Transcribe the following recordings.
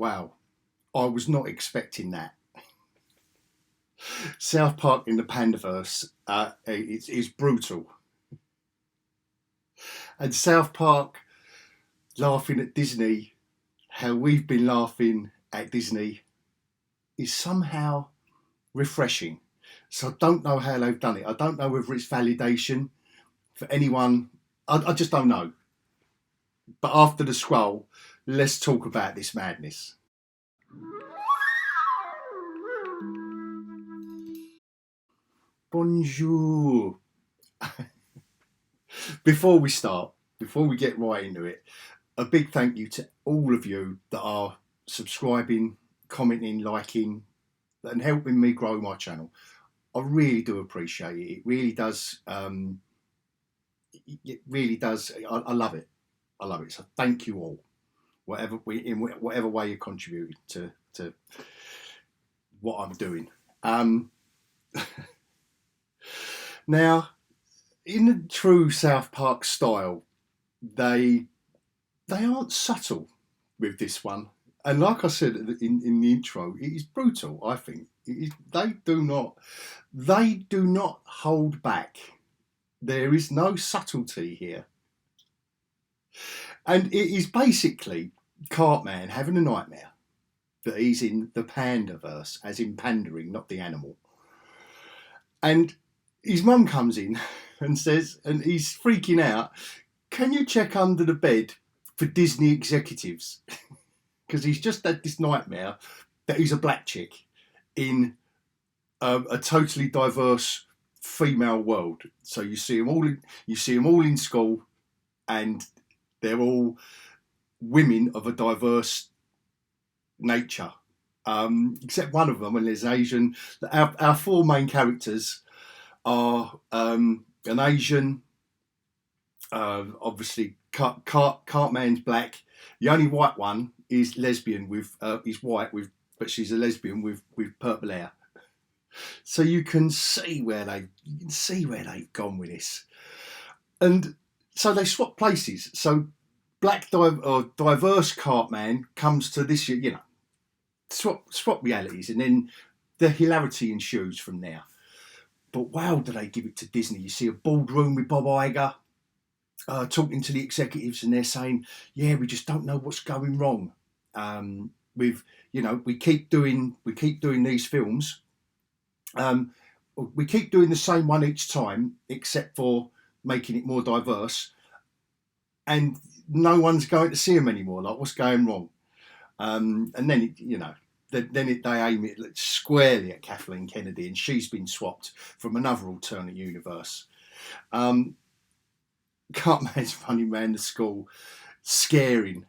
Wow, I was not expecting that. South Park in the Panderverse is brutal. And South Park laughing at Disney, how we've been laughing at Disney, is somehow refreshing. So I don't know how they've done it. I don't know whether it's validation for anyone. I just don't know. But after the scroll, let's talk about this madness. Bonjour. Before we get right into it, a big thank you to all of you that are subscribing, commenting, liking, and helping me grow my channel. I really do appreciate it. It really does. It really does. I love it. I love it. So thank you all. In whatever way you contribute to what I'm doing. Now, in the true South Park style, they aren't subtle with this one. And like I said in the intro, it is brutal, I think. They do not hold back. There is no subtlety here. And it is basically Cartman having a nightmare that he's in the Panderverse, as in pandering, not the animal. And his mum comes in and says, and he's freaking out, can you check under the bed for Disney executives? Because he's just had this nightmare that he's a black chick in a totally diverse female world. So you see them all in school, and they're all women of a diverse nature, except one of them, and there's Asian. Our four main characters are an Asian, obviously Cartman's black. The only white one is lesbian is white but she's a lesbian with purple hair. So you can see where they've gone with this, and so they swap places. So black diverse Cartman comes to this, swap realities, and then the hilarity ensues from there. But wow, do they give it to Disney? You see a boardroom with Bob Iger talking to the executives, and they're saying, "Yeah, we just don't know what's going wrong. We keep doing these films. We keep doing the same one each time, except for making it more diverse, and no one's going to see them anymore. Like, what's going wrong?" And then they aim it squarely at Kathleen Kennedy, and she's been swapped from another alternate universe. Cartman's running around the school, scaring.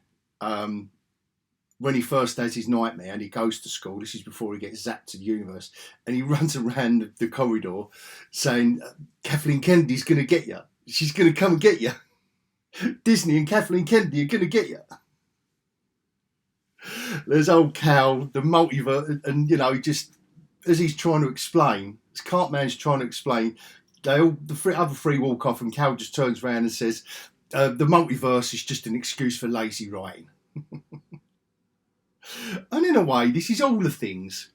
When he first has his nightmare and he goes to school, this is before he gets zapped to the universe, and he runs around the corridor saying, Kathleen Kennedy's going to get you. She's going to come and get you. Disney and Kathleen Kennedy are going to get you. There's old Cal, the multiverse, and just as he's trying to explain, as Cartman's trying to explain, the other three walk off, and Cal just turns around and says, the multiverse is just an excuse for lazy writing. And in a way, these are all the things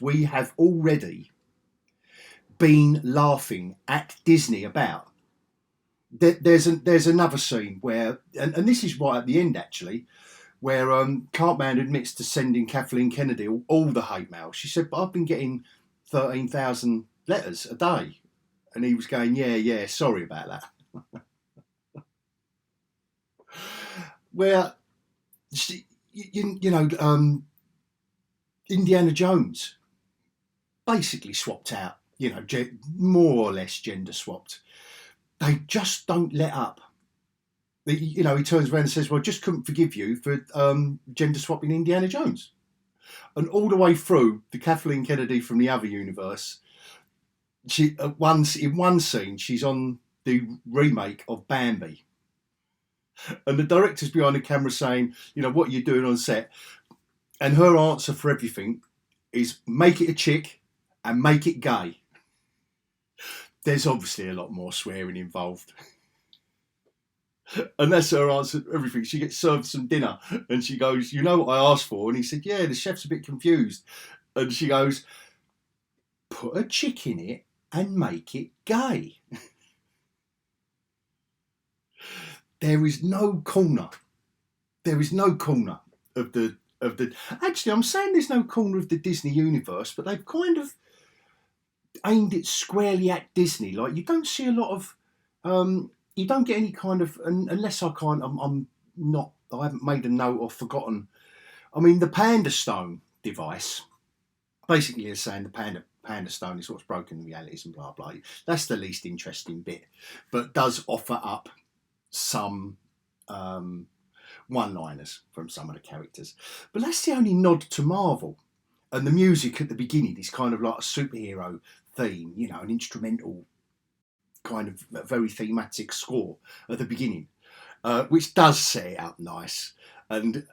we have already been laughing at Disney about. There's another scene where, and this is right at the end actually, where Cartman admits to sending Kathleen Kennedy all the hate mail. She said, "But I've been getting 13,000 letters a day," and he was going, "Yeah, sorry about that." Where Indiana Jones basically swapped out, more or less gender swapped. They just don't let up. He turns around and says, "Well, I just couldn't forgive you for gender swapping Indiana Jones." And all the way through, the Kathleen Kennedy from the other universe, in one scene, she's on the remake of Bambi. And the director's behind the camera saying, "What are you doing on set?" And her answer for everything is, "Make it a chick and make it gay." There's obviously a lot more swearing involved. And that's her answer to everything. She gets served some dinner and she goes, "You know what I asked for?" And he said, "Yeah, the chef's a bit confused." And she goes, "Put a chick in it and make it gay." There is no corner. There is no corner of the Actually, I'm saying there's no corner of the Disney universe, but they've kind of aimed it squarely at Disney. Like, you don't see a lot of you don't get any kind of, unless I can't, I'm not, I haven't made a note or forgotten. I mean, the Panda Stone device basically is saying the Panda Stone is what's broken the realities and blah blah. That's the least interesting bit, but does offer up some one-liners from some of the characters. But that's the only nod to Marvel. And the music at the beginning is kind of like a superhero theme, you know, an instrumental kind of very thematic score at the beginning, which does set it up nice. And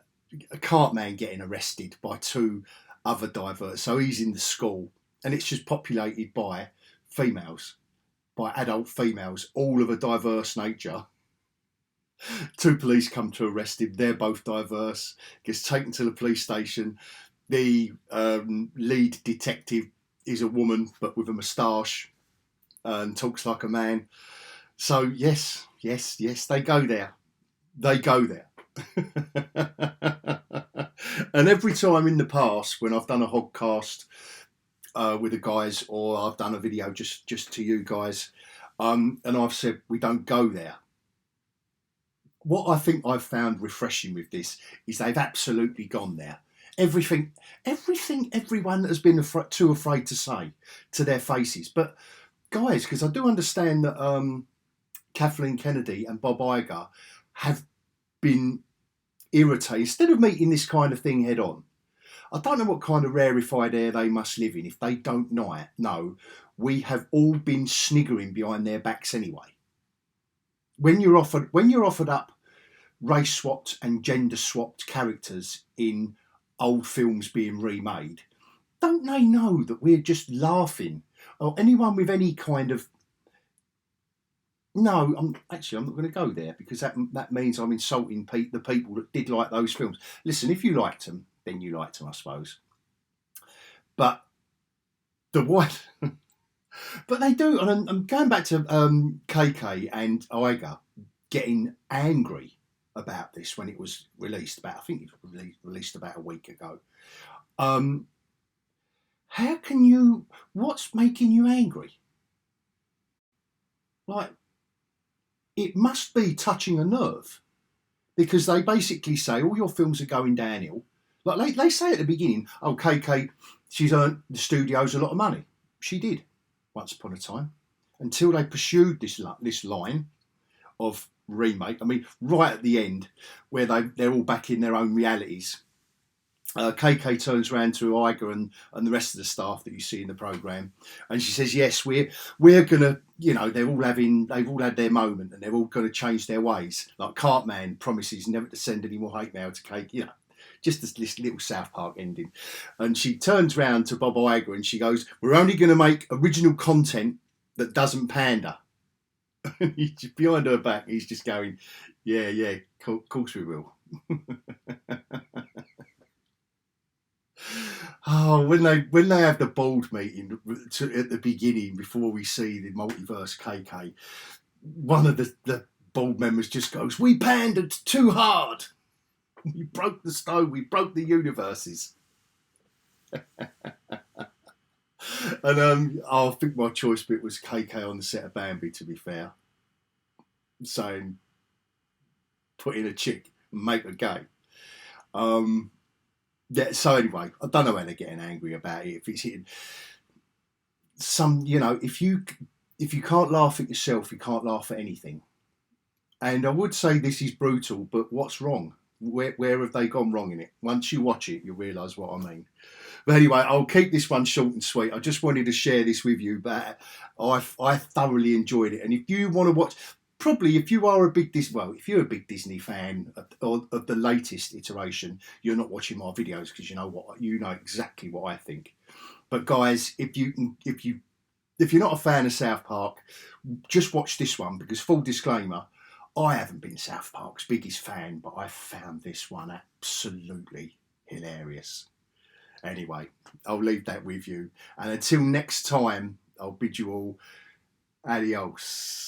a Cartman getting arrested by two other diverts. So he's in the school and it's just populated by females, by adult females, all of a diverse nature. Two police come to arrest him. They're both diverse. Gets taken to the police station. The lead detective is a woman, but with a moustache and talks like a man. So yes, they go there. They go there. And every time in the past, when I've done a Hogcast with the guys, or I've done a video just to you guys, and I've said we don't go there. What I think I've found refreshing with this is they've absolutely gone there. Everything everyone has been too afraid to say to their faces. But guys, because I do understand that Kathleen Kennedy and Bob Iger have been irritated. Instead of meeting this kind of thing head on, I don't know what kind of rarefied air they must live in if they don't know we have all been sniggering behind their backs anyway. When you're offered up race swapped and gender swapped characters in old films being remade, don't they know that we're just laughing? Or anyone with any kind of no, I'm not going to go there, because that means I'm insulting the people that did like those films. Listen, if you liked them, then you liked them, I suppose. But the what? But they do, and I'm going back to KK and Iger getting angry about this when it was released. I think it was released about a week ago. How can you? What's making you angry? Like, it must be touching a nerve, because they basically say all your films are going downhill. Like they say at the beginning, "Oh, KK, she's earned the studios a lot of money." She did, once upon a time, until they pursued this line of remake. I mean, right at the end, where they're all back in their own realities, KK turns around to Iger and the rest of the staff that you see in the programme, and she says, "Yes, we're gonna, you know, they've all had their moment, and they're all gonna change their ways." Like Cartman promises never to send any more hate mail to KK, you know, just this little South Park ending. And she turns round to Bob Iger and she goes, "We're only gonna make original content that doesn't pander." Behind her back, he's just going, "Yeah, of course we will." Oh, when they have the board meeting at the beginning before we see the multiverse KK, one of the board members just goes, "We pandered too hard. We broke the stone. We broke the universes." And I think my choice bit was KK on the set of Bambi, to be fair, saying, "Put in a chick and make her gay." Yeah, so anyway, I don't know how they're getting angry about it. If it's hitting some, you know, if you can't laugh at yourself, you can't laugh at anything. And I would say this is brutal, but what's wrong? Where have they gone wrong in it? Once you watch it, you'll realise what I mean. But anyway, I'll keep this one short and sweet. I just wanted to share this with you, but I thoroughly enjoyed it. And if you want to watch, probably if you're a big Disney fan of the latest iteration, you're not watching my videos because you know exactly what I think. But guys, if you're not a fan of South Park, just watch this one, because full disclaimer, I haven't been South Park's biggest fan, but I found this one absolutely hilarious. Anyway, I'll leave that with you. And until next time, I'll bid you all adios.